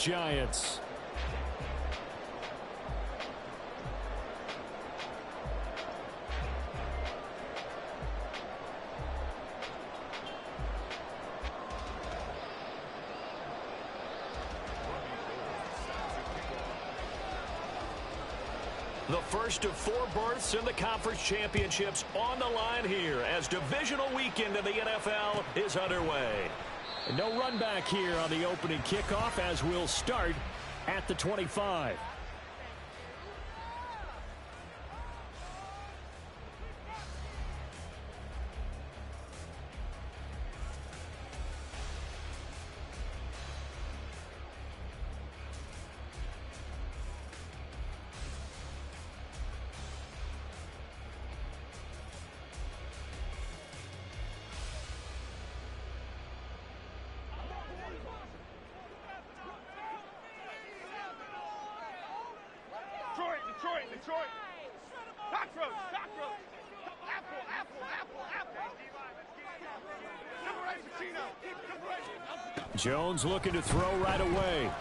Giants. The first of 4 berths in the conference championships on the line here as divisional weekend in the NFL is underway. And no run back here on the opening kickoff as we'll start at the 25. Detroit. Cockroach. Apple. Jones looking to throw right away.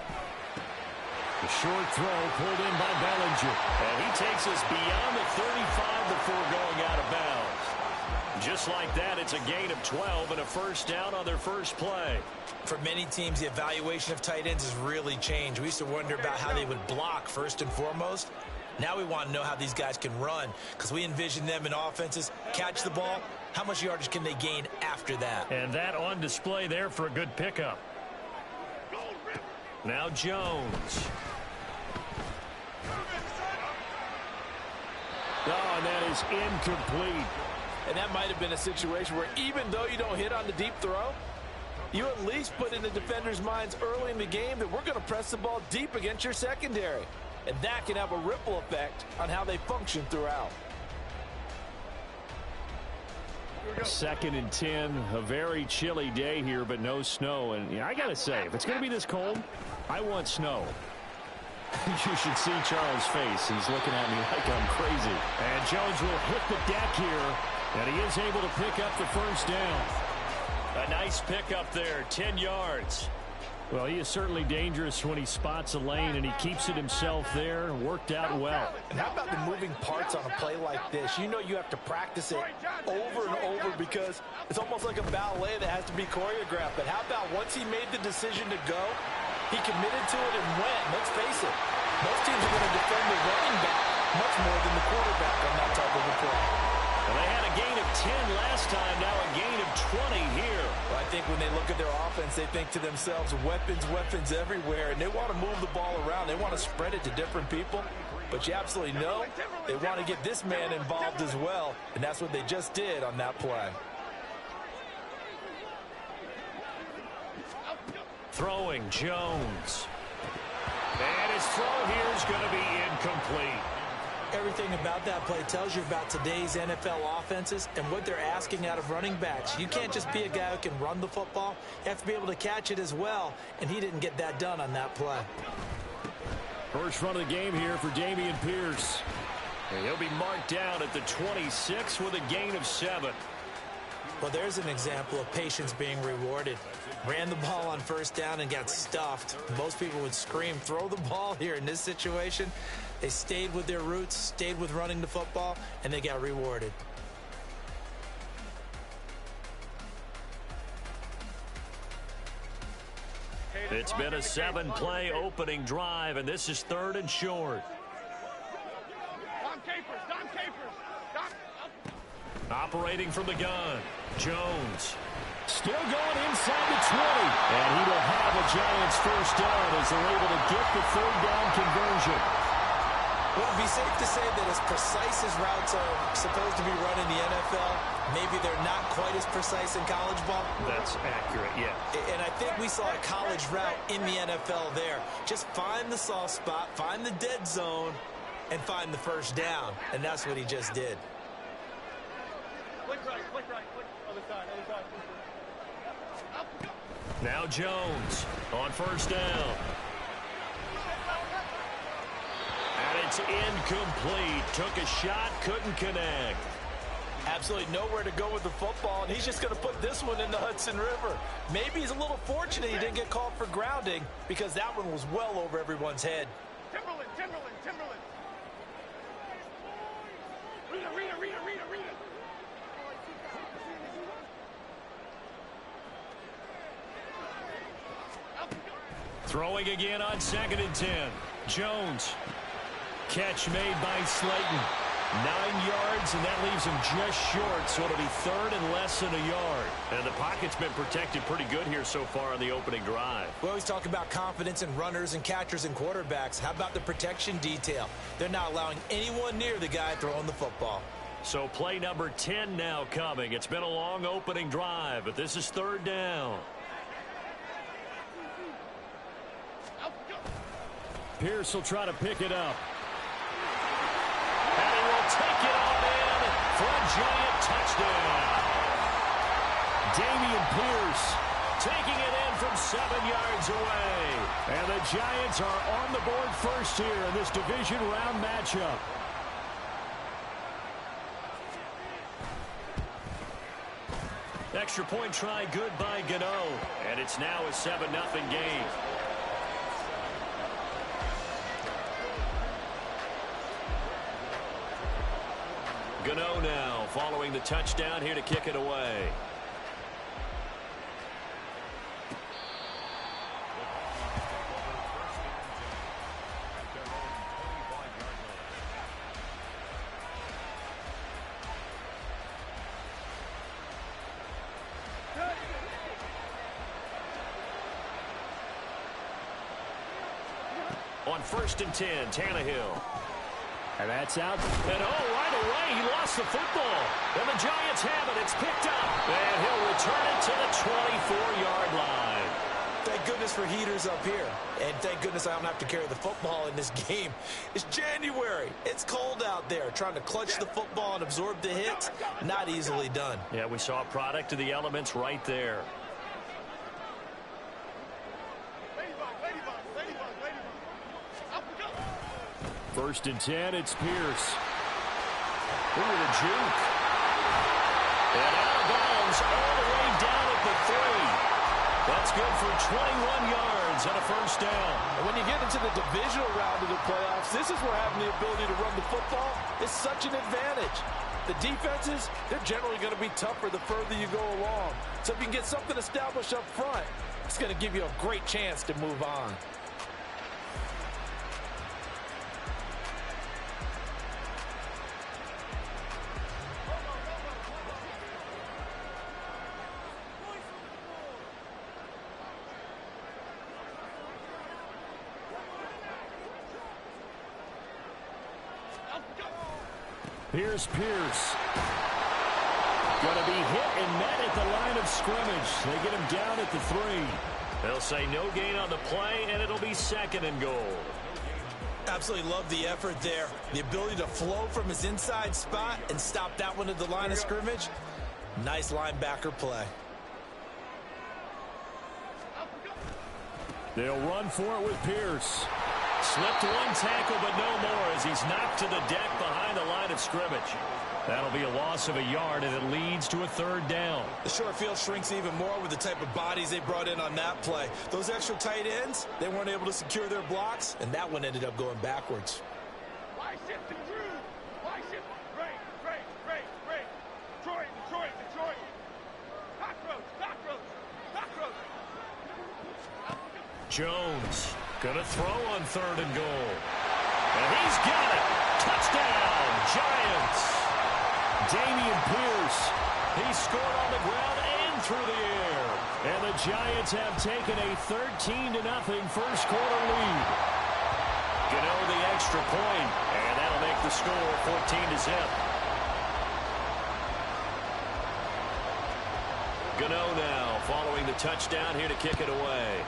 The short throw pulled in by Bellinger. And he takes us beyond the 35 before going out of bounds. Just like that, it's a gain of 12 and a first down on their first play. For many teams, the evaluation of tight ends has really changed. We used to wonder about how they would block first and foremost. Now we want to know how these guys can run because we envision them in offenses, catch the ball. How much yardage can they gain after that? And that on display there for a good pickup. Now Jones. Oh, and that is incomplete. And that might have been a situation where even though you don't hit on the deep throw, you at least put in the defender's minds early in the game that we're going to press the ball deep against your secondary. And that can have a ripple effect on how they function throughout. 2nd and 10, a very chilly day here, but no snow. And yeah, I got to say, if it's going to be this cold, I want snow. You should see Charles' face. He's looking at me like I'm crazy. And Jones will hit the deck here, and he is able to pick up the first down. A nice pickup there, 10 yards. Well, he is certainly dangerous when he spots a lane, and he keeps it himself there. Worked out well. And how about the moving parts on a play like this? You know you have to practice it over and over because it's almost like a ballet that has to be choreographed. But how about once he made the decision to go, he committed to it and went. Let's face it, most teams are going to defend the running back much more than the quarterback on that type of a play. Well, they had a gain of 10 last time, now a gain of 20 here. Well, I think when they look at their offense, they think to themselves, weapons everywhere, and they want to move the ball around. They want to spread it to different people, but you absolutely know they want to get this man involved as well, and that's what they just did on that play. Throwing Jones. And his throw here is going to be incomplete. Everything about that play tells you about today's NFL offenses and what they're asking out of running backs. You can't just be a guy who can run the football. You have to be able to catch it as well, and he didn't get that done on that play. First run of the game here for Dameon Pierce. And he'll be marked down at the 26 with a gain of 7. Well, there's an example of patience being rewarded. Ran the ball on first down and got stuffed. Most people would scream, throw the ball here. In this situation, they stayed with their roots, stayed with running the football, and they got rewarded. It's been a 7-play opening drive, and this is 3rd and short. Don Capers. Operating from the gun, Jones. Still going inside the 20. And he will have a Giants first down as they're able to get the 3rd down conversion. Would it be safe to say that as precise as routes are supposed to be run in the NFL, maybe they're not quite as precise in college ball? That's accurate, yeah. And I think we saw a college route in the NFL there. Just find the soft spot, find the dead zone, and find the first down. And that's what he just did. Click right. Other side. Now Jones on first down. And it's incomplete. Took a shot, couldn't connect. Absolutely nowhere to go with the football, and he's just going to put this one in the Hudson River. Maybe he's a little fortunate he didn't get called for grounding because that one was well over everyone's head. Timberland, Timberland, Timberland. Read it. Throwing again on 2nd and 10. Jones. Catch made by Slayton. 9 yards, and that leaves him just short, so it'll be 3rd and less than a yard. And the pocket's been protected pretty good here so far on the opening drive. We always talk about confidence in runners and catchers and quarterbacks. How about the protection detail? They're not allowing anyone near the guy throwing the football. So play number 10 now coming. It's been a long opening drive, but this is 3rd down. Pierce will try to pick it up. And he will take it on in for a giant touchdown. Dameon Pierce taking it in from 7 yards away. And the Giants are on the board first here in this division round matchup. Extra point try good by Gano. And it's now a 7-0 game. Gano now following the touchdown here to kick it away. On 1st and 10, Tannehill. And that's out. And right away, he lost the football. And the Giants have it. It's picked up. And he'll return it to the 24-yard line. Thank goodness for heaters up here. And thank goodness I don't have to carry the football in this game. It's January. It's cold out there. Trying to clutch the football and absorb the hits, not easily done. Yeah, we saw a product of the elements right there. First and 10, it's Pierce. Look at the juke. And out of bounds all the way down at the 3. That's good for 21 yards and a 1st down. And when you get into the divisional round of the playoffs, this is where having the ability to run the football is such an advantage. The defenses, they're generally going to be tougher the further you go along. So if you can get something established up front, it's going to give you a great chance to move on. Here's Pierce. Going to be hit and met at the line of scrimmage. They get him down at the 3. They'll say no gain on the play, and it'll be 2nd and goal. Absolutely love the effort there. The ability to flow from his inside spot and stop that one at the line of scrimmage. Nice linebacker play. They'll run for it with Pierce. Slipped one tackle, but no more as he's knocked to the deck behind the line of scrimmage. That'll be a loss of a yard, and it leads to a 3rd down. The short field shrinks even more with the type of bodies they brought in on that play. Those extra tight ends, they weren't able to secure their blocks, and that one ended up going backwards. Why shift to Drew? Why shift? Great. Detroit. Cockroach. Jones gonna throw on 3rd and goal. And he's got it. Touchdown, Giants. Dameon Pierce. He scored on the ground and through the air. And the Giants have taken a 13-0 first quarter lead. Gano the extra point, and that'll make the score 14-0. Gano now following the touchdown here to kick it away.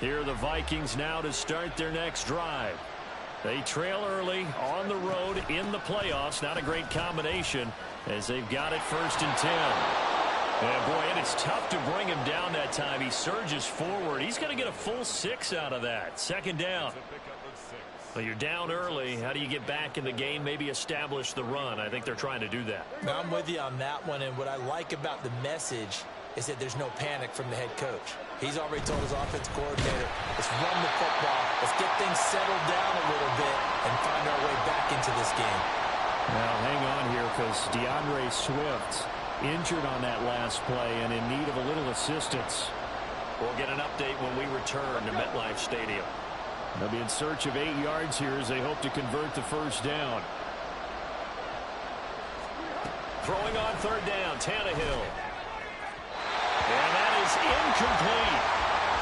Here are the Vikings now to start their next drive. They trail early on the road in the playoffs. Not a great combination as they've got it 1st and 10. And boy, and it's tough to bring him down that time. He surges forward. He's going to get a full 6 out of that. 2nd down. Well, you're down early. How do you get back in the game? Maybe establish the run. I think they're trying to do that. Now, I'm with you on that one, and what I like about the message is that there's no panic from the head coach. He's already told his offense coordinator, let's run the football, let's get things settled down a little bit and find our way back into this game. Now, hang on here because DeAndre Swift injured on that last play and in need of a little assistance. We'll get an update when we return to MetLife Stadium. They'll be in search of 8 yards here as they hope to convert the 1st down. Throwing on 3rd down, Tannehill. And that is incomplete.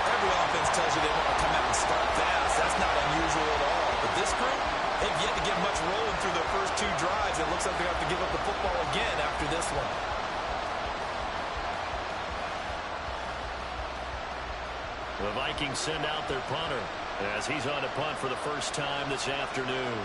Every offense tells you they want to come out and start fast. That's not unusual at all. But this group, they've yet to get much rolling through their first 2 drives. It looks like they have to give up the football again after this one. The Vikings send out their punter as he's on to punt for the first time this afternoon.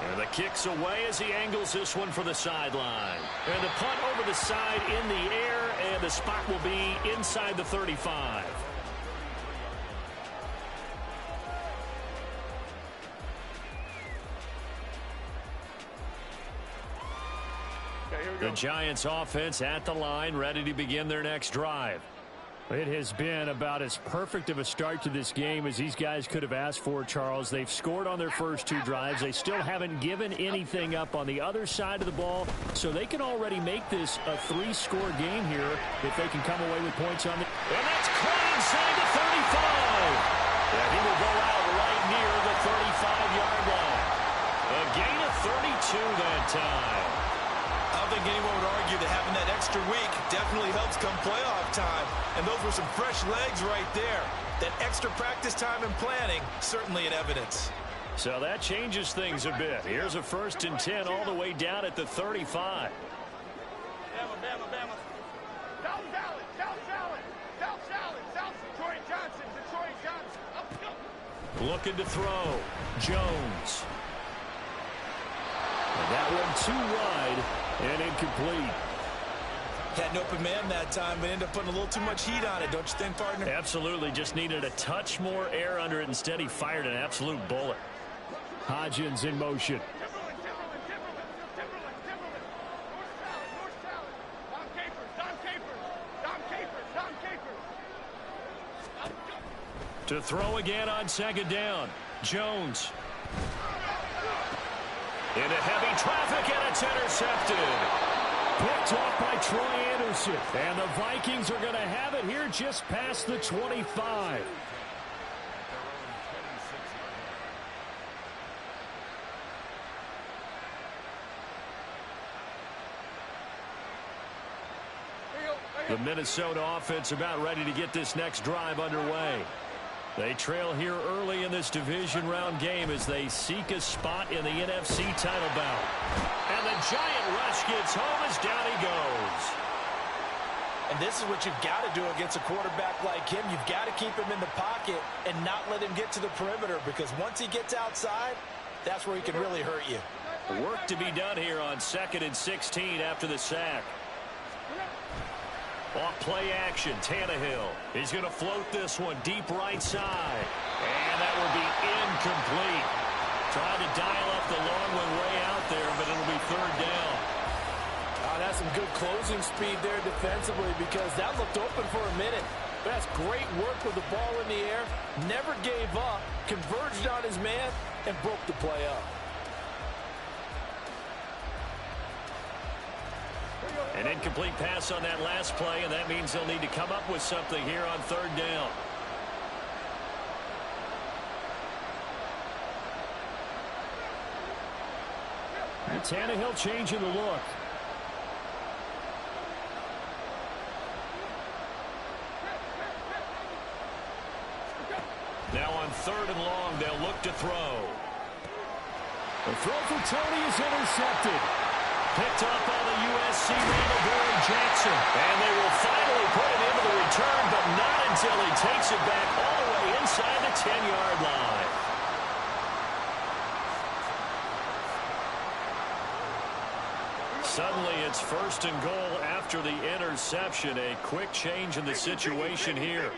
And the kick's away as he angles this one for the sideline. And the punt over the side in the air, and the spot will be inside the 35. The Giants offense at the line, ready to begin their next drive. It has been about as perfect of a start to this game as these guys could have asked for, Charles. They've scored on their first 2 drives. They still haven't given anything up on the other side of the ball, so they can already make this a 3-score game here if they can come away with points on the... And that's caught inside the 35. And he will go out right near the 35-yard line. A gain of 32 that time. I don't think anyone would argue that having that extra week definitely helps come playoff time. And those were some fresh legs right there. That extra practice time and planning, certainly in evidence. So that changes things a bit. Here's a 1st and 10 all the way down at the 35. South Salad, South Salad, South Salad, South Detroit Johnson, Detroit Johnson. Looking to throw. Jones. And that one too wide and incomplete. Had an open man that time, but ended up putting a little too much heat on it, don't you think, partner? Absolutely. Just needed a touch more air under it. Instead, he fired an absolute bullet. Hodgins in motion. To throw again on 2nd down. Jones. Into heavy traffic, and it's intercepted. Picked off by Troy Anderson. And the Vikings are going to have it here just past the 25. The Minnesota offense about ready to get this next drive underway. They trail here early in this division round game as they seek a spot in the NFC title bout. And the Giant rush gets home as down he goes. And this is what you've got to do against a quarterback like him. You've got to keep him in the pocket and not let him get to the perimeter, because once he gets outside, that's where he can really hurt you. Work to be done here on 2nd and 16 after the sack. Off play action, Tannehill. He's going to float this one deep right side. And that will be incomplete. Trying to dial up the long one way out there, but it'll be 3rd down. That's some good closing speed there defensively, because that looked open for a minute. But that's great work with the ball in the air. Never gave up, converged on his man, and broke the play up. An incomplete pass on that last play, and that means they'll need to come up with something here on 3rd down. And Tannehill changing the look. Now on 3rd and long, they'll look to throw. The throw for Tony is intercepted. Picked up by the USC Randall Jackson. And they will finally put him into the return, but not until he takes it back all the way inside the 10-yard line. Suddenly it's 1st and goal after the interception. A quick change in the situation here.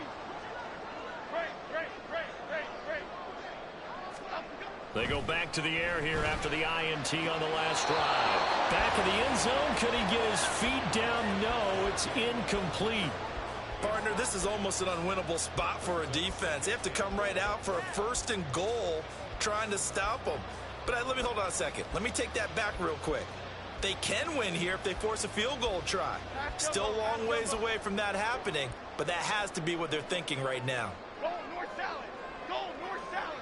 They go back to the air here after the INT on the last drive. Back in the end zone. Could he get his feet down? No, it's incomplete. Partner, this is almost an unwinnable spot for a defense. They have to come right out for a 1st and goal trying to stop them. But let me hold on a second. Let me take that back real quick. They can win here if they force a field goal try. Still a long ways away from that happening, but that has to be what they're thinking right now. Goal, north salad. Goal, north salad.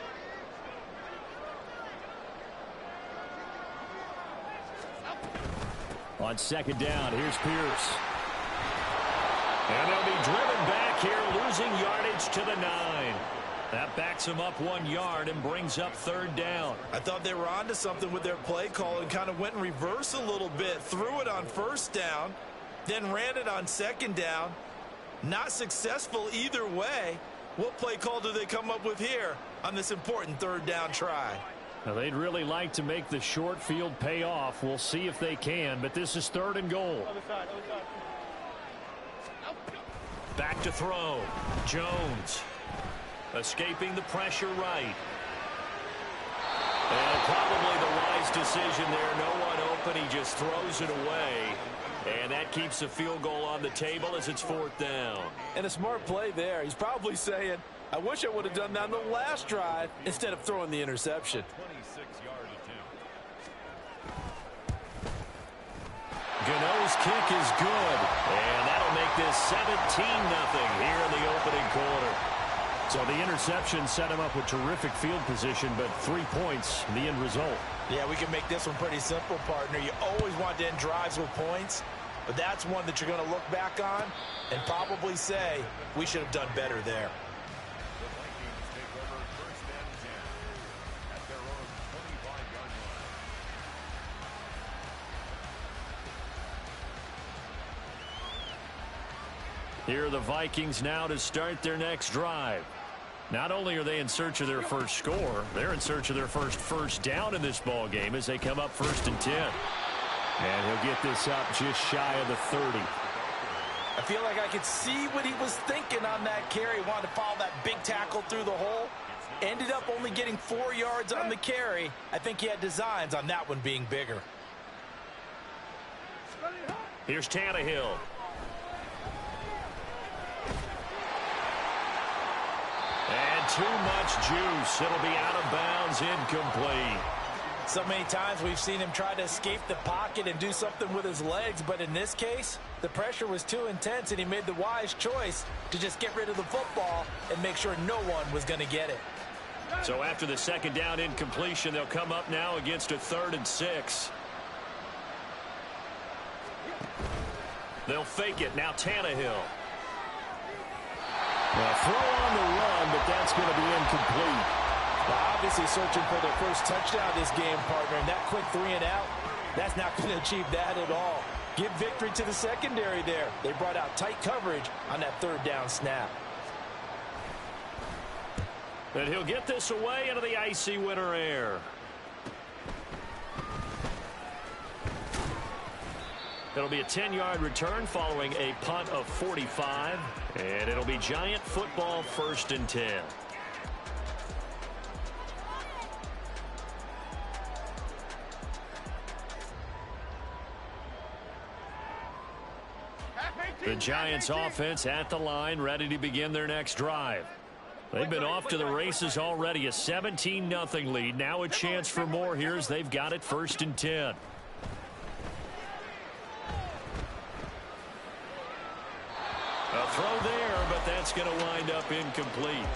On 2nd down, here's Pierce. And they'll be driven back here, losing yardage to the 9. That backs him up 1 yard and brings up 3rd down. I thought they were onto something with their play call and kind of went in reverse a little bit. Threw it on 1st down, then ran it on 2nd down. Not successful either way. What play call do they come up with here on this important 3rd down try? Now, they'd really like to make the short field pay off. We'll see if they can, but this is 3rd and goal. Back to throw. Jones. Escaping the pressure right. And probably the wise decision there. No one open. He just throws it away. And that keeps the field goal on the table as it's 4th down. And a smart play there. He's probably saying, I wish I would have done that on the last drive instead of throwing the interception. 26-yard attempt. Gano's kick is good. And that'll make this 17-0 here in the opening quarter. So the interception set him up with terrific field position, but 3 points, the end result. Yeah, we can make this one pretty simple, partner. You always want to end drives with points, but that's one that you're going to look back on and probably say, we should have done better there. The Vikings take over 1st and 10 at their own 25-yard line. Here are the Vikings now to start their next drive. Not only are they in search of their first score, they're in search of their first down in this ball game as they come up 1st and 10. And he'll get this up just shy of the 30. I feel like I could see what he was thinking on that carry. Wanted to follow that big tackle through the hole. Ended up only getting 4 yards on the carry. I think he had designs on that one being bigger. Here's Tannehill. And too much juice. It'll be out of bounds, incomplete. So many times we've seen him try to escape the pocket and do something with his legs, but in this case, the pressure was too intense and he made the wise choice to just get rid of the football and make sure no one was going to get it. So after the 2nd down incompletion, they'll come up now against a 3rd and 6. They'll fake it. Now Tannehill. Well, throw on the run, but that's going to be incomplete. Well, obviously searching for their first touchdown this game, partner, and that quick 3 and out, that's not going to achieve that at all. Give victory to the secondary there. They brought out tight coverage on that 3rd down snap. And he'll get this away into the icy winter air. It'll be a 10-yard return following a punt of 45. And it'll be Giant football 1st and 10. The Giants offense at the line, ready to begin their next drive. They've been off to the races already. A 17-0 lead. Now a chance for more here as they've got it 1st and 10. A throw there, but that's going to wind up incomplete.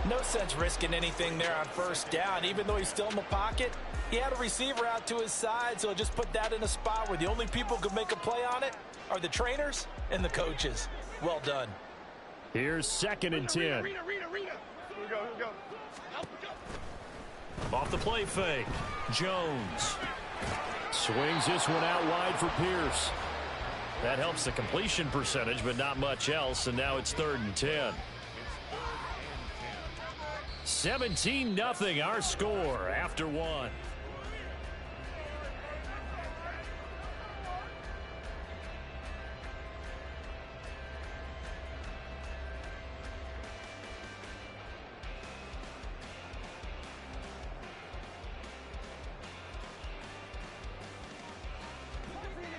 No sense risking anything there on 1st down. Even though he's still in the pocket, he had a receiver out to his side, so just put that in a spot where the only people who could make a play on it are the trainers and the coaches. Well done. Here's 2nd and 10. Here we go. Off the play fake. Jones. Swings this one out wide for Pierce. That helps the completion percentage, but not much else, and now it's 3rd and 10. 17-0 our score after one.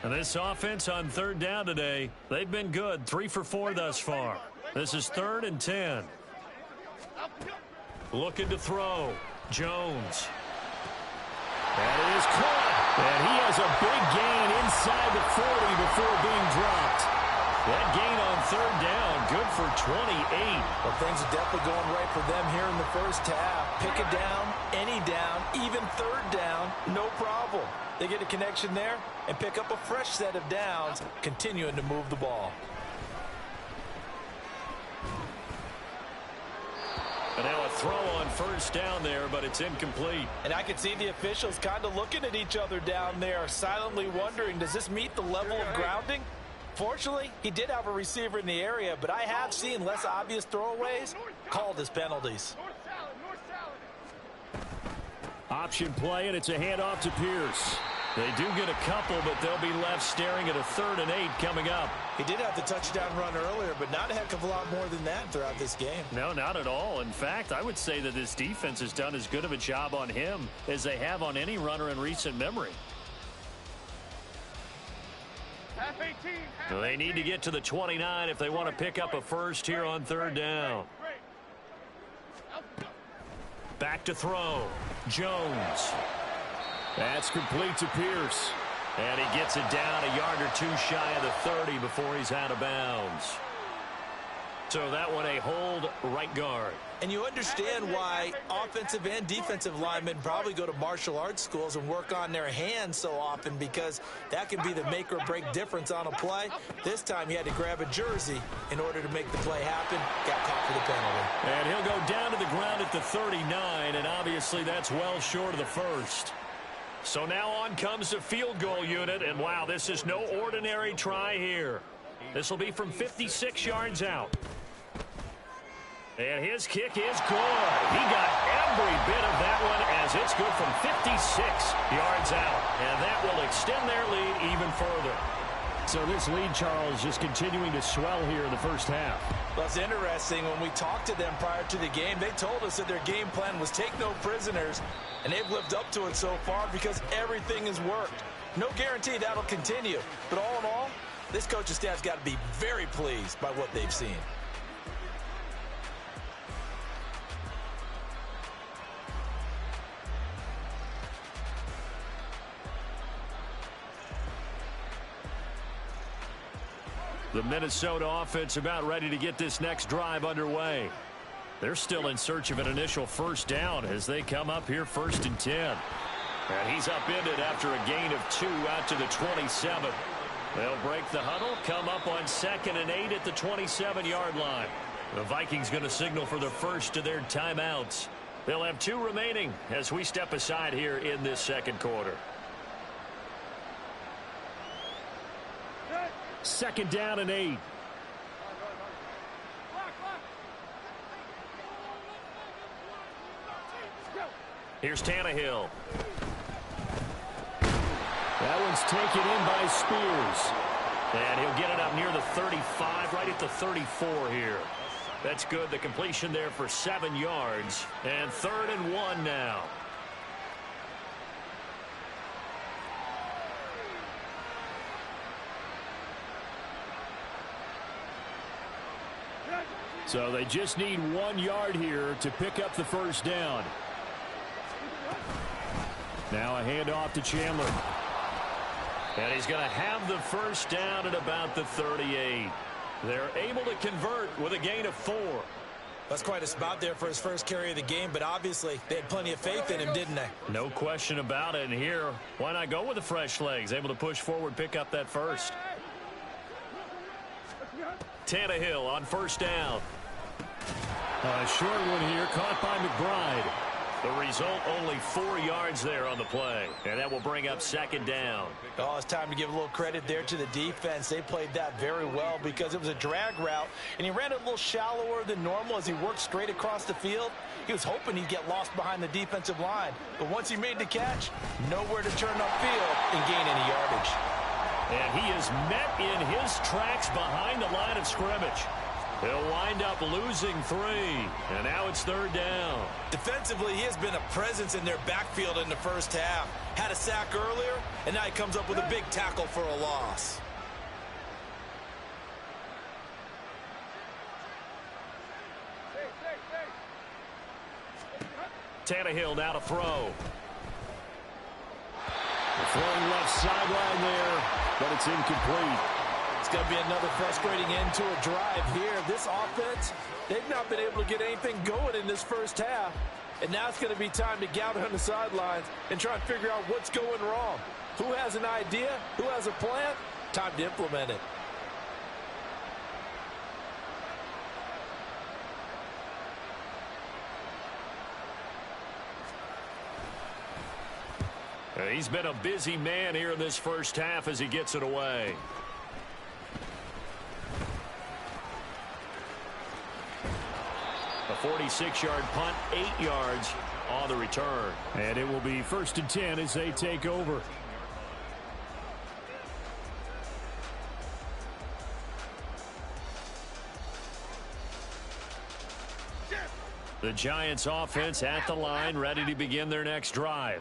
And this offense on 3rd down today, they've been good. 3 for 4 thus far. This is 3rd and 10. Looking to throw. Jones. That is caught. And he has a big gain inside the 40 before being dropped. That gain on 3rd down, good for 28. Well, things are definitely going right for them here in the first half. Pick it down, any down, even 3rd down, no problem. They get a connection there and pick up a fresh set of downs, continuing to move the ball. And now a throw on 1st down there, but it's incomplete. And I can see the officials kind of looking at each other down there, silently wondering, does this meet the level of grounding? Fortunately, he did have a receiver in the area, but I have seen less obvious throwaways called as penalties. Option play, and it's a handoff to Pierce. They do get a couple, but they'll be left staring at a 3rd and 8 coming up. He did have the touchdown run earlier, but not a heck of a lot more than that throughout this game. No, not at all. In fact, I would say that this defense has done as good of a job on him as they have on any runner in recent memory. They need to get to the 29 if they want to pick up a first here on 3rd down. Back to throw. Jones. That's complete to Pierce. And he gets it down a yard or 2 shy of the 30 before he's out of bounds. So that one a hold right guard. And you understand why offensive and defensive linemen probably go to martial arts schools and work on their hands so often, because that can be the make or break difference on a play. This time he had to grab a jersey in order to make the play happen. Got caught for the penalty. And he'll go down to the ground at the 39, and obviously that's well short of the first. So now on comes the field goal unit, and wow, this is no ordinary try here. This will be from 56 yards out. And his kick is good. He got every bit of that one as it's good from 56 yards out. And that will extend their lead even further. So this lead, Charles, just continuing to swell here in the first half. Well, it's interesting. When we talked to them prior to the game, they told us that their game plan was take no prisoners, and they've lived up to it so far because everything has worked. No guarantee that'll continue. But all in all, this coaching staff's got to be very pleased by what they've seen. The Minnesota offense about ready to get this next drive underway. They're still in search of an initial first down as they come up here 1st and 10. And he's upended after a gain of 2 out to the 27. They'll break the huddle, come up on 2nd and 8 at the 27-yard line. The Vikings going to signal for the first of their timeouts. They'll have 2 remaining as we step aside here in this second quarter. 2nd down and 8. Here's Tannehill. That one's taken in by Spears. And he'll get it up near the 35, right at the 34 here. That's good. The completion there for 7 yards. And 3rd and 1 now. So they just need 1 yard here to pick up the first down. Now a handoff to Chandler. And he's going to have the first down at about the 38. They're able to convert with a gain of 4. That's quite a spot there for his first carry of the game, but obviously they had plenty of faith in him, didn't they? No question about it. And here, why not go with the fresh legs? Able to push forward, pick up that first. Tannehill on first down. A short one here, caught by McBride. The result, only 4 yards there on the play. And that will bring up second down. Oh, it's time to give a little credit there to the defense. They played that very well because it was a drag route, and he ran it a little shallower than normal as he worked straight across the field. He was hoping he'd get lost behind the defensive line. But once he made the catch, nowhere to turn upfield and gain any yardage. And he is met in his tracks behind the line of scrimmage. He'll wind up losing 3, and now it's third down. Defensively, he has been a presence in their backfield in the first half. Had a sack earlier, and now he comes up with a big tackle for a loss. Tannehill now to throw. Throwing left sideline there, but it's incomplete. It's going to be another frustrating end to a drive here. This offense, they've not been able to get anything going in this first half. And now it's going to be time to gather on the sidelines and try and figure out what's going wrong. Who has an idea? Who has a plan? Time to implement it. He's been a busy man here in this first half as he gets it away. A 46-yard punt, 8 yards on the return. And it will be 1st and 10 as they take over. The Giants offense at the line, ready to begin their next drive.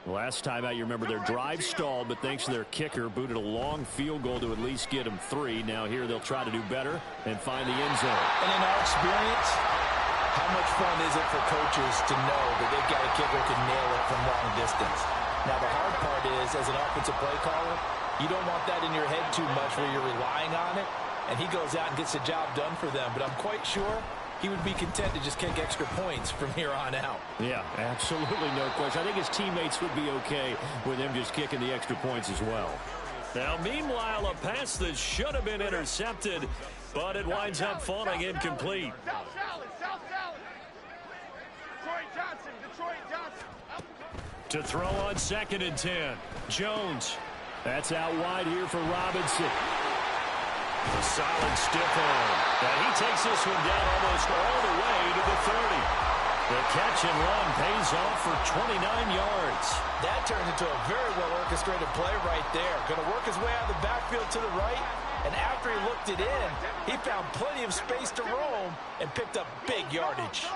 Last time out, you remember their drive stalled, but thanks to their kicker, booted a long field goal to at least get them 3. Now here they'll try to do better and find the end zone. And in our experience, how much fun is it for coaches to know that they've got a kicker who can nail it from long distance? Now the hard part is, as an offensive play caller, you don't want that in your head too much where you're relying on it, and he goes out and gets the job done for them. But I'm quite sure he would be content to just kick extra points from here on out. Yeah, absolutely no question. I think his teammates would be okay with him just kicking the extra points as well. Now, meanwhile, a pass that should have been intercepted, but it winds up falling incomplete. To throw on 2nd and 10. Jones. That's out wide here for Robinson. A solid stiff arm. And he takes this one down almost all the way to the 30. The catch and run pays off for 29 yards. That turns into a very well-orchestrated play right there. Going to work his way out of the backfield to the right. And after he looked it in, he found plenty of space to roam and picked up big yardage.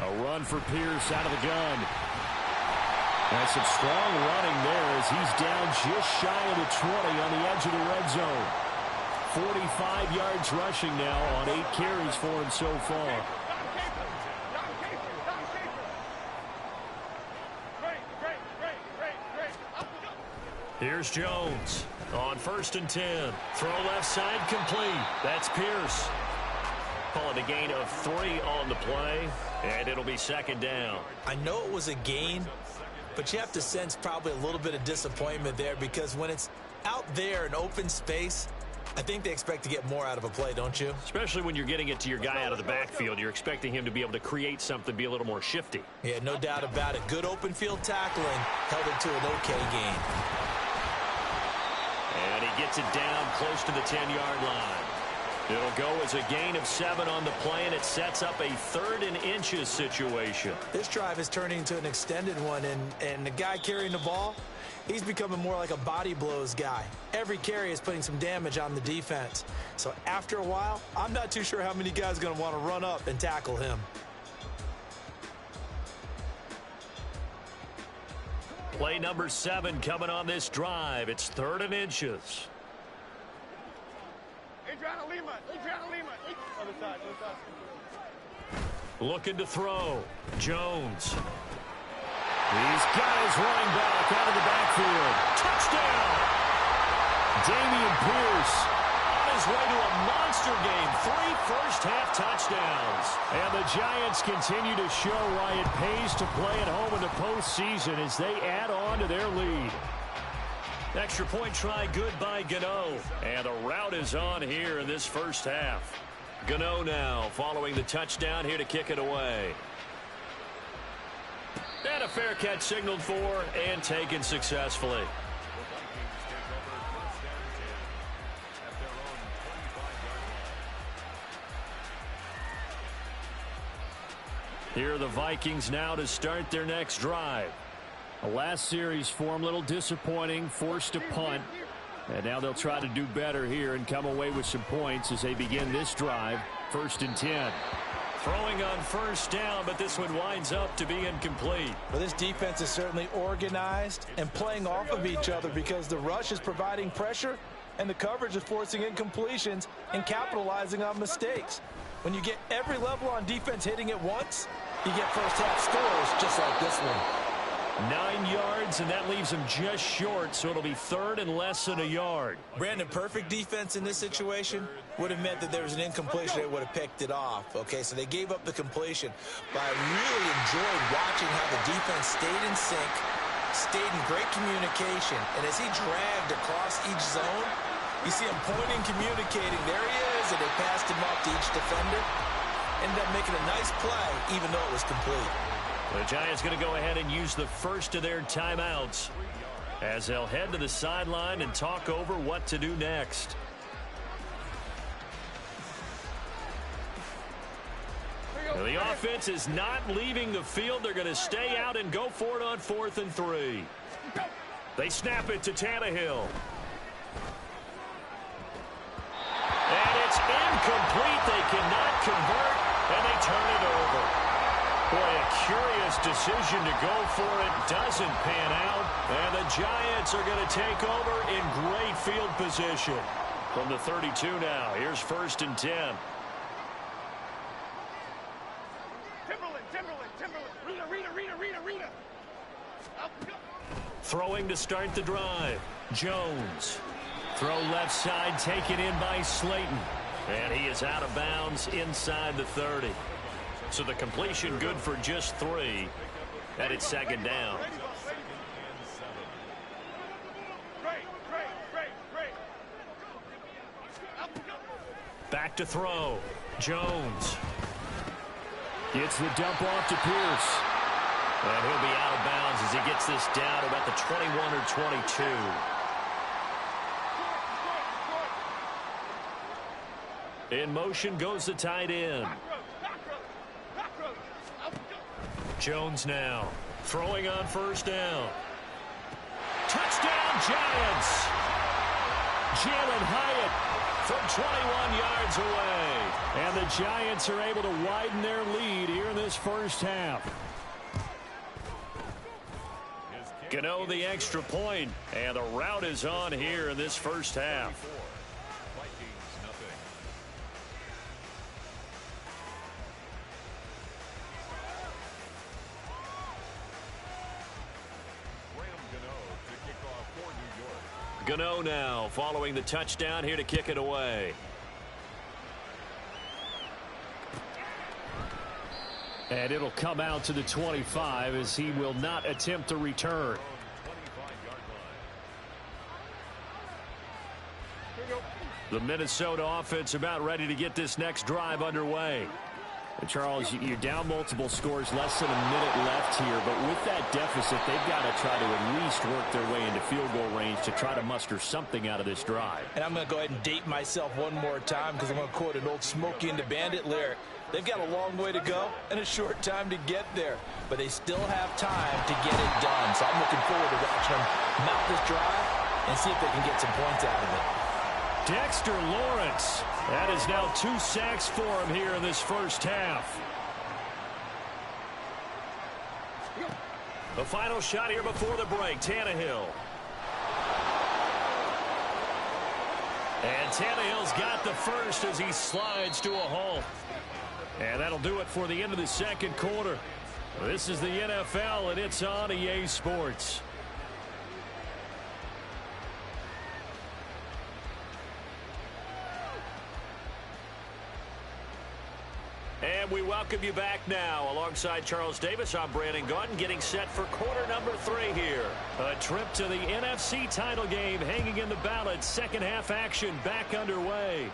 A run for Pierce out of the gun. And some strong running there as he's down just shy of the 20 on the edge of the red zone. 45 yards rushing now on 8 carries for him so far. Here's Jones on 1st and 10. Throw left side complete. That's Pierce. Call it a gain of 3 on the play, and it'll be 2nd down. I know it was a gain, but you have to sense probably a little bit of disappointment there because when it's out there in open space, I think they expect to get more out of a play, don't you? Especially when you're getting it to your guy out of the backfield. You're expecting him to be able to create something, be a little more shifty. Yeah, no doubt about it. Good open field tackling held it to an okay gain. And he gets it down close to the 10-yard line. It'll go as a gain of 7 on the play, and it sets up a 3rd and inches situation. This drive is turning into an extended one, and the guy carrying the ball, he's becoming more like a body blows guy. Every carry is putting some damage on the defense. So after a while, I'm not too sure how many guys are going to want to run up and tackle him. Play number 7 coming on this drive. It's 3rd and inches. Looking to throw. Jones. He's got his running back out of the backfield. Touchdown! Dameon Pierce on his way to a monster game. 3 first-half touchdowns. And the Giants continue to show why it pays to play at home in the postseason as they add on to their lead. Extra point try good by Gano. And the route is on here in this first half. Gano now following the touchdown here to kick it away. And a fair catch signaled for and taken successfully. Here are the Vikings now to start their next drive. The last series form a little disappointing, forced a punt. And now they'll try to do better here and come away with some points as they begin this drive. 1st and 10. Throwing on first down, but this one winds up to be incomplete. Well, this defense is certainly organized and playing off of each other because the rush is providing pressure and the coverage is forcing incompletions and capitalizing on mistakes. When you get every level on defense hitting at once, you get first half scores just like this one. 9 yards, and that leaves him just short, so it'll be 3rd and less than a yard. Brandon, perfect defense in this situation would have meant that there was an incompletion. They would have picked it off. Okay, so they gave up the completion. But I really enjoyed watching how the defense stayed in sync, stayed in great communication, and as he dragged across each zone, you see him pointing, communicating. There he is, and they passed him off to each defender. Ended up making a nice play, even though it was complete. The Giants going to go ahead and use the first of their timeouts as they'll head to the sideline and talk over what to do next. Now, the offense is not leaving the field. They're going to stay out and go for it on 4th and 3. They snap it to Tannehill. And it's incomplete. They cannot convert, and they turn it over. Boy, a curious decision to go for it. Doesn't pan out. And the Giants are going to take over in great field position. From the 32 now, here's 1st and 10. Timberland. Throwing to start the drive. Jones. Throw left side, taken in by Slayton. And he is out of bounds inside the 30. So the completion good for just 3. And it's 2nd down. Back to throw. Jones. Gets the dump off to Pierce. And he'll be out of bounds as he gets this down about the 21 or 22. In motion goes the tight end. Jones now throwing on first down. Touchdown Giants. Jalen Hyatt from 21 yards away. And the Giants are able to widen their lead here in this first half. Gano the extra point, and the route is on here in this first half. Gano now following the touchdown here to kick it away. And it'll come out to the 25 as he will not attempt a return. The Minnesota offense about ready to get this next drive underway. Charles, you're down multiple scores, less than a minute left here, but with that deficit, they've got to try to at least work their way into field goal range to try to muster something out of this drive. And I'm going to go ahead and date myself one more time because I'm going to quote an old Smokey and the Bandit lyric. They've got a long way to go and a short time to get there, but they still have time to get it done. So I'm looking forward to watching them mount this drive and see if they can get some points out of it. Dexter Lawrence. That is now 2 sacks for him here in this first half. The final shot here before the break. Tannehill. And Tannehill's got the first as he slides to a halt. And that'll do it for the end of the second quarter. This is the NFL, and it's on EA Sports. And we welcome you back now. Alongside Charles Davis, I'm Brandon Gaudin, getting set for quarter number 3 here. A trip to the NFC title game hanging in the balance. Second half action back underway.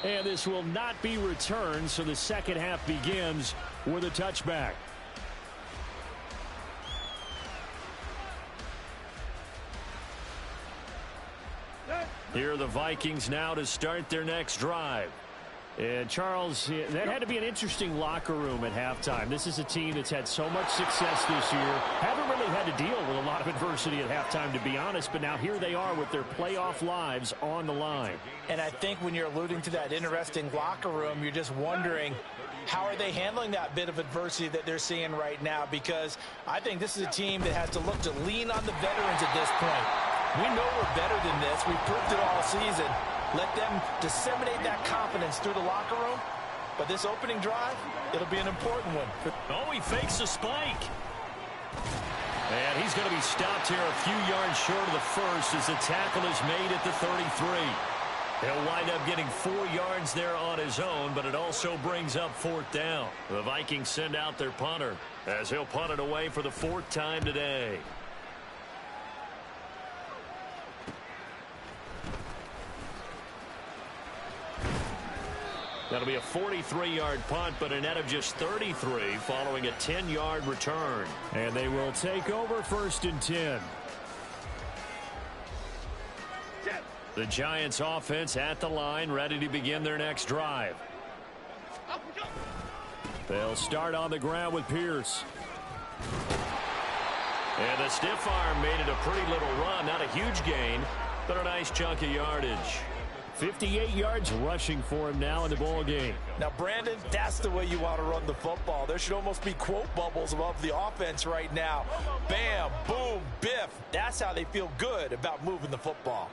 And this will not be returned, so the second half begins with a touchback. Here are the Vikings now to start their next drive. And Charles, that had to be an interesting locker room at halftime. This is a team that's had so much success this year. Haven't really had to deal with a lot of adversity at halftime, to be honest. But now here they are with their playoff lives on the line. And I think when you're alluding to that interesting locker room, you're just wondering, how are they handling that bit of adversity that they're seeing right now? Because I think this is a team that has to look to lean on the veterans at this point. We know we're better than this. We've proved it all season. Let them disseminate that confidence through the locker room. But this opening drive, it'll be an important one. Oh, he fakes a spike. And he's going to be stopped here a few yards short of the first as the tackle is made at the 33. He'll wind up getting 4 yards there on his own, but it also brings up 4th down. The Vikings send out their punter as he'll punt it away for the 4th time today. That'll be a 43-yard punt, but a net of just 33 following a 10-yard return. And they will take over 1st and 10. The Giants offense at the line, ready to begin their next drive. They'll start on the ground with Pierce. And the stiff arm made it a pretty little run. Not a huge gain, but a nice chunk of yardage. 58 yards rushing for him now in the ball game. Now, Brandon, that's the way you want to run the football. There should almost be quote bubbles above the offense right now. Bam, boom, biff. That's how they feel good about moving the football.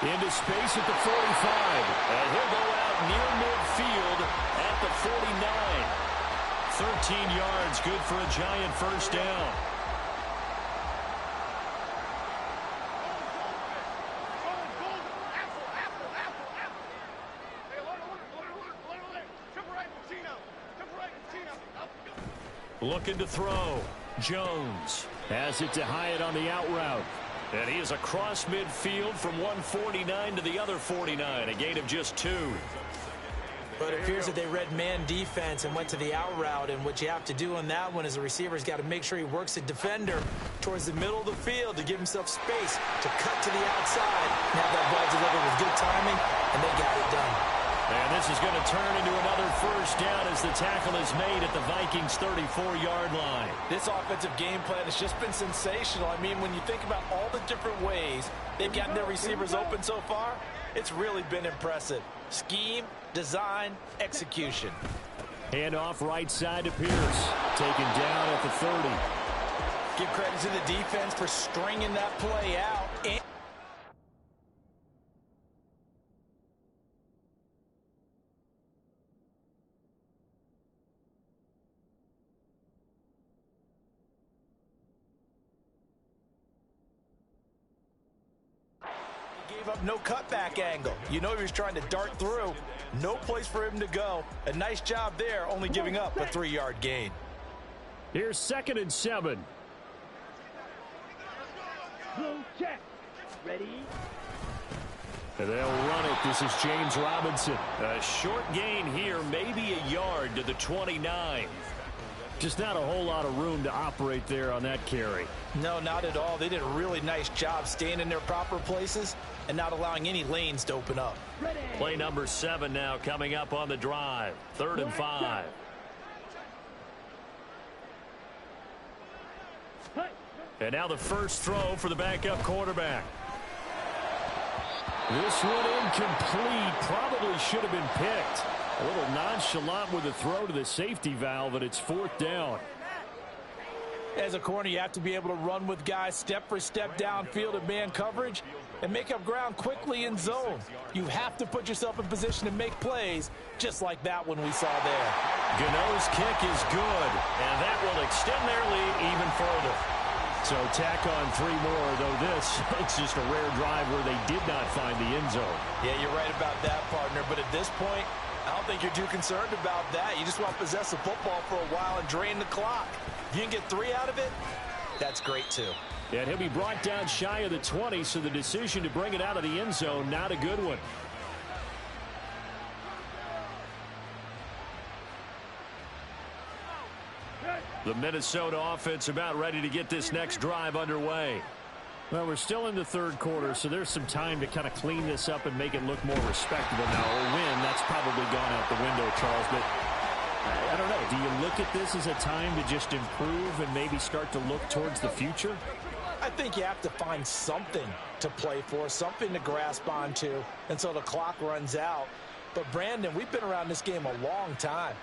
Into space at the 45. And he'll go out near midfield at the 49. 13 yards, good for a Giant 1st down. Looking to throw. Jones has it to Hyatt on the out route. And he is across midfield from 149 to the other 49. A gain of just 2. But it appears that they read man defense and went to the out route. And what you have to do on that one is the receiver's got to make sure he works the defender towards the middle of the field to give himself space to cut to the outside. Now that ball delivered with good timing, and they got it done. And this is going to turn into another 1st down as the tackle is made at the Vikings' 34-yard line. This offensive game plan has just been sensational. I mean, when you think about all the different ways they've gotten their receivers open so far, it's really been impressive. Scheme, design, execution. Handoff right side to Pierce. Taken down at the 30. Give credit to the defense for stringing that play out. Up no cutback angle. You know he was trying to dart through. No place for him to go. A nice job there, only giving up a 3-yard gain. Here's 2nd and 7. Check. Ready? And they'll run it. This is James Robinson. A short gain here, maybe a yard to the 29. Just not a whole lot of room to operate there on that carry. No, not at all. They did a really nice job staying in their proper places and not allowing any lanes to open up. Play number 7 now coming up on the drive. 3rd and 5. And now the first throw for the backup quarterback. This one incomplete. Probably should have been picked. A little nonchalant with the throw to the safety valve, and it's 4th down. As a corner, you have to be able to run with guys step for step downfield in man coverage and make up ground quickly in zone. You have to put yourself in position to make plays just like that one we saw there. Gano's kick is good, and that will extend their lead even further. So tack on 3 more, though this it's just a rare drive where they did not find the end zone. Yeah, you're right about that, partner, but at this point, I don't think you're too concerned about that. You just want to possess the football for a while and drain the clock. If you can get 3 out of it, that's great too. And he'll be brought down shy of the 20, so the decision to bring it out of the end zone, not a good one. The Minnesota offense about ready to get this next drive underway. Well, we're still in the third quarter, so there's some time to kind of clean this up and make it look more respectable. Now, a win, that's probably gone out the window, Charles, but I don't know. Do you look at this as a time to just improve and maybe start to look towards the future? I think you have to find something to play for, something to grasp onto until the clock runs out. But, Brandon, we've been around this game a long time.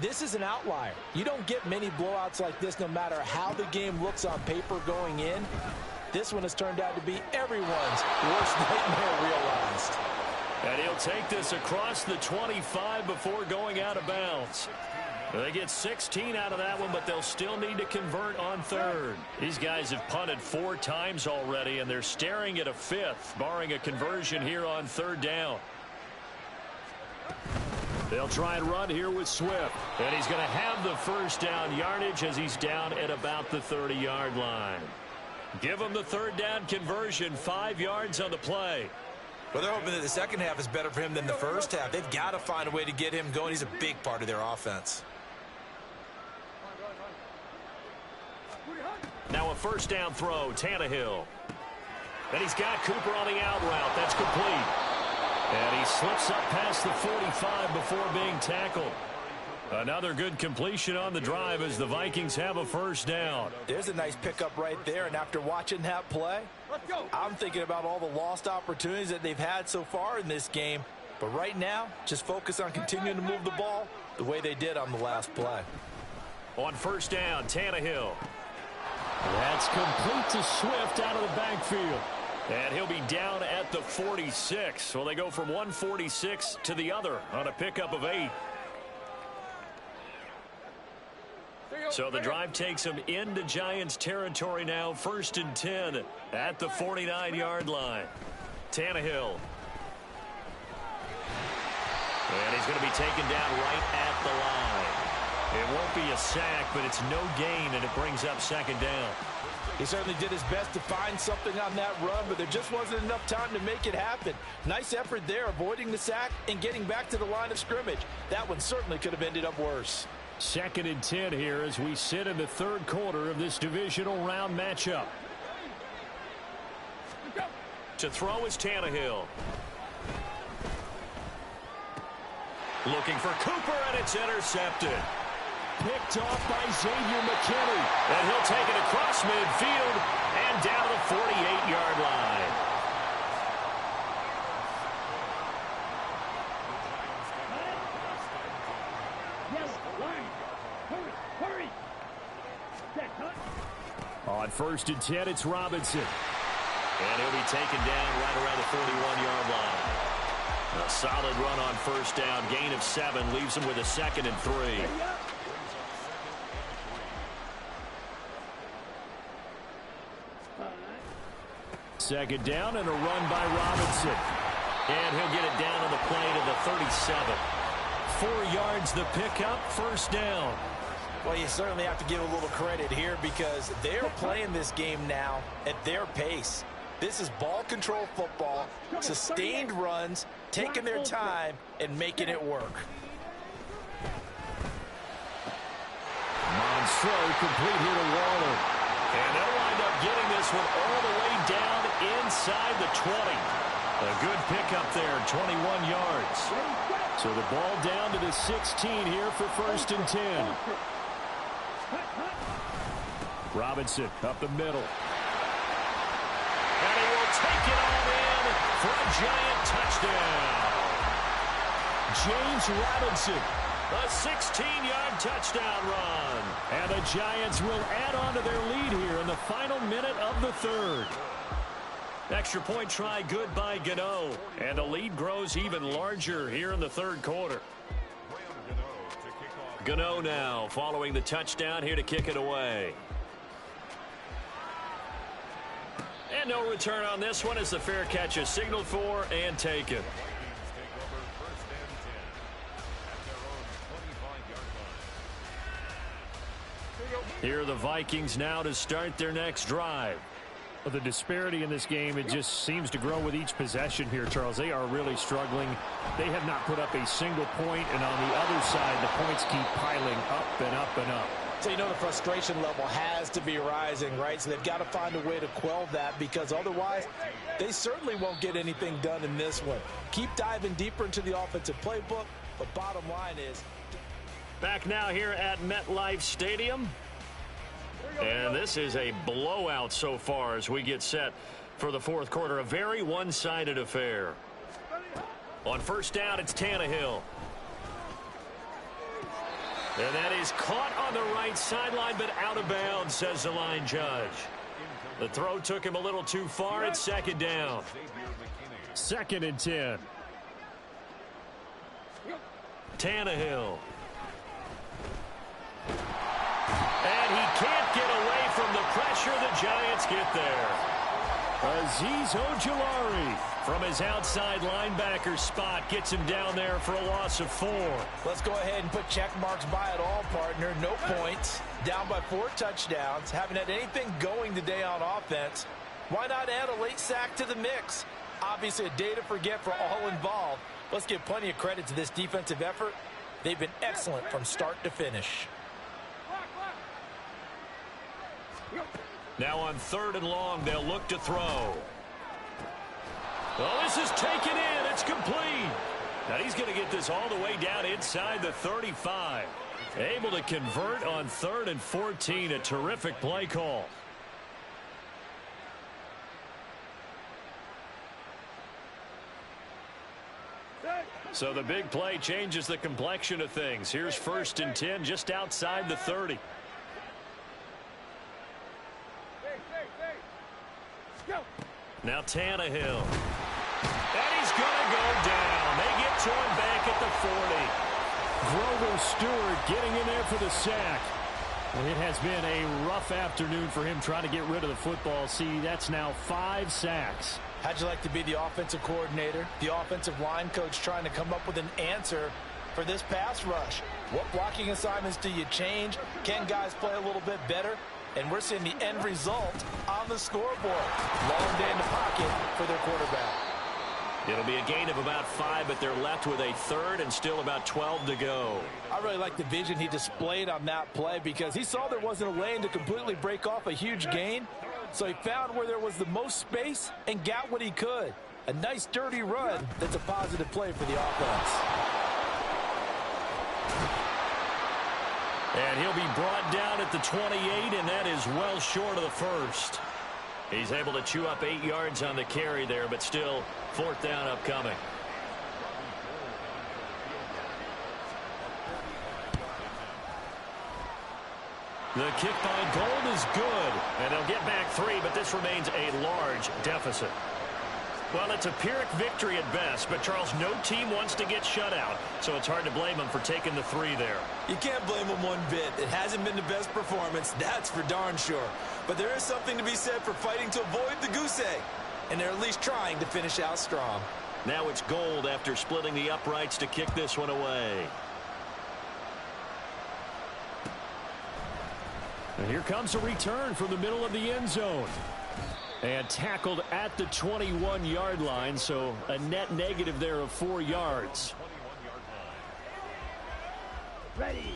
This is an outlier. You don't get many blowouts like this no matter how the game looks on paper going in. This one has turned out to be everyone's worst nightmare realized. And he'll take this across the 25 before going out of bounds. They get 16 out of that one, but they'll still need to convert on third. These guys have punted 4 times already, and they're staring at a 5th, barring a conversion here on third down. They'll try and run here with Swift. And he's going to have the first down yardage as he's down at about the 30-yard line. Give him the third down conversion, 5 yards on the play. Well, they're hoping that the second half is better for him than the first half. They've got to find a way to get him going. He's a big part of their offense. Now a first down throw, Tannehill. And he's got Cooper on the out route. That's complete. And he slips up past the 45 before being tackled. Another good completion on the drive as the Vikings have a first down. There's a nice pickup right there, and after watching that play, I'm thinking about all the lost opportunities that they've had so far in this game. But right now, just focus on continuing to move the ball the way they did on the last play. On first down, Tannehill. That's complete to Swift out of the backfield. And he'll be down at the 46. So they go from 146 to the other on a pickup of 8. So the drive takes them into Giants territory now. 1st and 10 at the 49-yard line. Tannehill. And he's going to be taken down right at the line. It won't be a sack, but it's no gain, and it brings up second down. He certainly did his best to find something on that run, but there just wasn't enough time to make it happen. Nice effort there, avoiding the sack and getting back to the line of scrimmage. That one certainly could have ended up worse. 2nd and 10 here as we sit in the third quarter of this divisional round matchup. To throw is Tannehill. Looking for Cooper, and it's intercepted. Picked off by Xavier McKinney. And he'll take it across midfield and down the 48-yard line. On 1st and 10, it's Robinson. And he'll be taken down right around the 41-yard line. A solid run on first down. Gain of 7 leaves him with a 2nd and 3. Second down and a run by Robinson. And he'll get it down on the play to the 37. 4 yards the pickup, first down. Well, you certainly have to give a little credit here because they're playing this game now at their pace. This is ball control football, sustained runs, taking their time, and making it work. Monstro complete here to Waller. And they'll wind up getting this one all the way down inside the 20. A good pickup there, 21 yards. So the ball down to the 16 here for 1st and 10. Robinson up the middle. And he will take it all in for a Giant touchdown. James Robinson, a 16-yard touchdown run. And the Giants will add on to their lead here in the final minute of the third. Extra point try good by Gano. And the lead grows even larger here in the third quarter. Gano now following the touchdown here to kick it away. And no return on this one as the fair catch is signaled for and taken. Here you go. Here are the Vikings now to start their next drive. Well, the disparity in this game, it just seems to grow with each possession here, Charles. They are really struggling. They have not put up a single point, and on the other side, the points keep piling up and up and up. So you know the frustration level has to be rising, right? So they've got to find a way to quell that, because otherwise they certainly won't get anything done in this one. Keep diving deeper into the offensive playbook, but bottom line is... Back now here at MetLife Stadium. And this is a blowout so far as we get set for the fourth quarter. A very one-sided affair. On first down, it's Tannehill. And that is caught on the right sideline, but out of bounds, says the line judge. The throw took him a little too far. It's second down. 2nd and 10. Tannehill. And he can't get away from the pressure. The Giants get there. Azeez Ojulari from his outside linebacker spot gets him down there for a loss of 4. Let's go ahead and put check marks by it all, partner. No points. Down by 4 touchdowns. Haven't had anything going today on offense. Why not add a late sack to the mix? Obviously a day to forget for all involved. Let's give plenty of credit to this defensive effort. They've been excellent from start to finish. Now on 3rd and long, they'll look to throw. Oh, this is taken in. It's complete. Now he's going to get this all the way down inside the 35. Able to convert on 3rd and 14. A terrific play call. So the big play changes the complexion of things. Here's 1st and 10 just outside the 30. Now Tannehill. And he's going to go down. They get to him back at the 40. Grover Stewart getting in there for the sack. Well, it has been a rough afternoon for him trying to get rid of the football. See, that's now 5 sacks. How'd you like to be the offensive coordinator, the offensive line coach, trying to come up with an answer for this pass rush? What blocking assignments do you change? Can guys play a little bit better? And we're seeing the end result on the scoreboard. Long day in the pocket for their quarterback. It'll be a gain of about 5, but they're left with a 3rd and still about 12 to go. I really like the vision he displayed on that play, because he saw there wasn't a lane to completely break off a huge gain. So he found where there was the most space and got what he could. A nice dirty run that's a positive play for the offense. And he'll be brought down at the 28, and that is well short of the 1st. He's able to chew up 8 yards on the carry there, but still 4th down upcoming. The kick by Gold is good, and they'll get back 3, but this remains a large deficit. Well, it's a Pyrrhic victory at best, but Charles, no team wants to get shut out, so it's hard to blame them for taking the 3 there. You can't blame them one bit. It hasn't been the best performance, that's for darn sure. But there is something to be said for fighting to avoid the goose egg, and they're at least trying to finish out strong. Now it's Gold after splitting the uprights to kick this one away. And here comes a return from the middle of the end zone. And tackled at the 21-yard line, so a net negative there of 4 yards. Ready.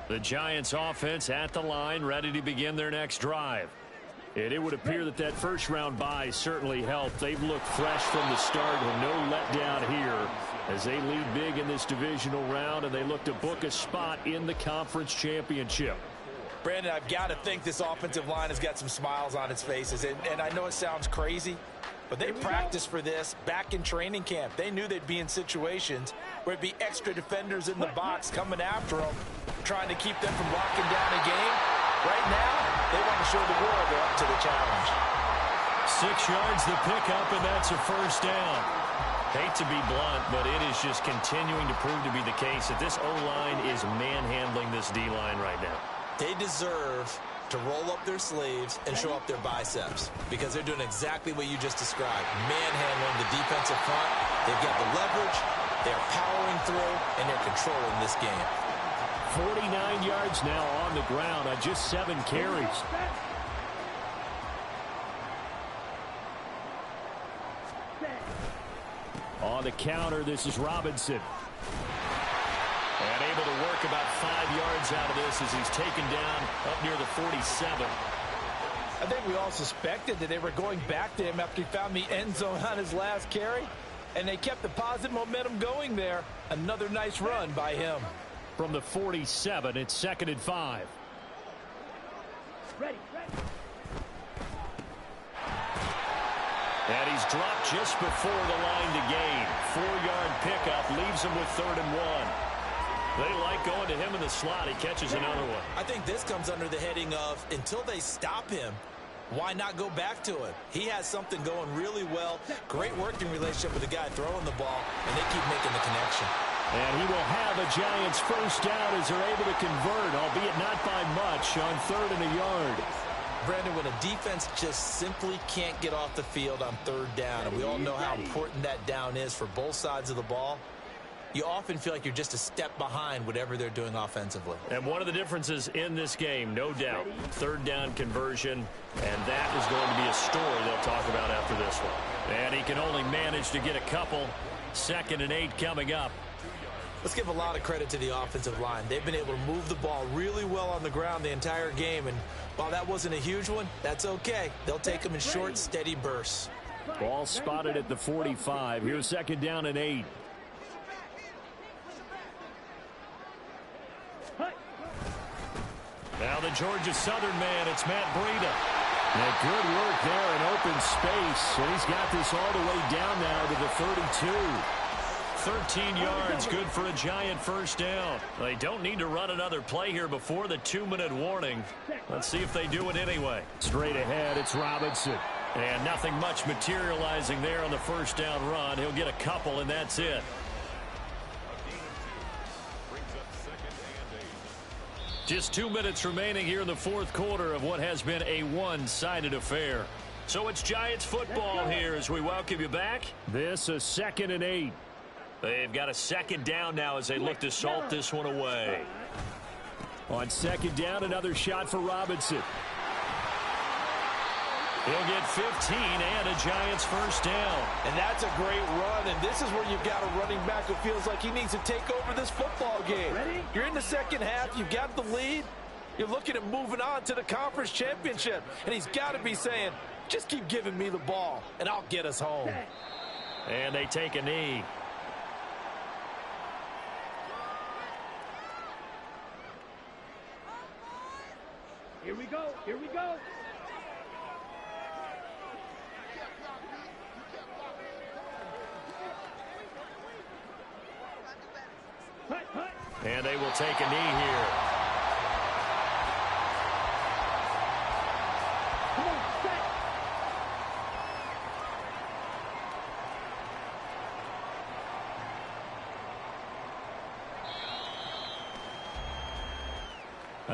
The Giants offense at the line, ready to begin their next drive. And it would appear that first-round bye certainly helped. They've looked fresh from the start and no letdown here as they lead big in this divisional round, and they look to book a spot in the conference championship. Brandon, I've got to think this offensive line has got some smiles on its faces. And I know it sounds crazy, but they practiced for this back in training camp. They knew they'd be in situations where it'd be extra defenders in the box coming after them, trying to keep them from locking down a game. Right now, they want to show the world they're up to the challenge. 6 yards the pickup, and that's a 1st down. Hate to be blunt, but it is just continuing to prove to be the case that this O-line is manhandling this D-line right now. They deserve to roll up their sleeves and show up their biceps, because they're doing exactly what you just described. Manhandling the defensive front. They've got the leverage, they're powering through, and they're controlling this game. 49 yards now on the ground on just 7 carries. On the counter, this is Robinson. And able to work about 5 yards out of this as he's taken down up near the 47. I think we all suspected that they were going back to him after he found the end zone on his last carry. And they kept the positive momentum going there. Another nice run by him. From the 47, it's 2nd and 5. Ready. And he's dropped just before the line to gain. 4-yard pickup leaves him with 3rd and 1. They like going to him in the slot. He catches another one. I think this comes under the heading of until they stop him, why not go back to it? He has something going really well. Great working relationship with the guy throwing the ball, and they keep making the connection. And he will have a Giants first down as they're able to convert, albeit not by much, on 3rd and a yard. Brandon, when a defense just simply can't get off the field on 3rd down, and we all know how important that down is for both sides of the ball, you often feel like you're just a step behind whatever they're doing offensively. And one of the differences in this game, no doubt, 3rd down conversion, and that is going to be a story they'll talk about after this one. And he can only manage to get a couple. 2nd and 8 coming up. Let's give a lot of credit to the offensive line. They've been able to move the ball really well on the ground the entire game, and while that wasn't a huge one, that's okay. They'll take them in short, steady bursts. Ball spotted at the 45. Here's 2nd down and 8. Now the Georgia Southern man, it's Matt Breida. And good work there in open space. And he's got this all the way down now to the 32. 13 yards, good for a Giant first down. They don't need to run another play here before the 2-minute warning. Let's see if they do it anyway. Straight ahead, it's Robinson. And nothing much materializing there on the first down run. He'll get a couple, and that's it. Just 2 minutes remaining here in the 4th quarter of what has been a one-sided affair. So it's Giants football here as we welcome you back. This is 2nd and 8. They've got a 2nd down now as they look to salt this one away. On 2nd down, another shot for Robinson. He'll get 15 and a Giants first down. And that's a great run, and this is where you've got a running back who feels like he needs to take over this football game. You're in the second half, you've got the lead, you're looking at moving on to the conference championship, and he's got to be saying, just keep giving me the ball, and I'll get us home. And they take a knee. Here we go. Here we go. And they will take a knee here. Come on, set.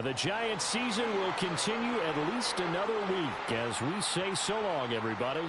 The Giants season will continue at least another week as we say so long, everybody.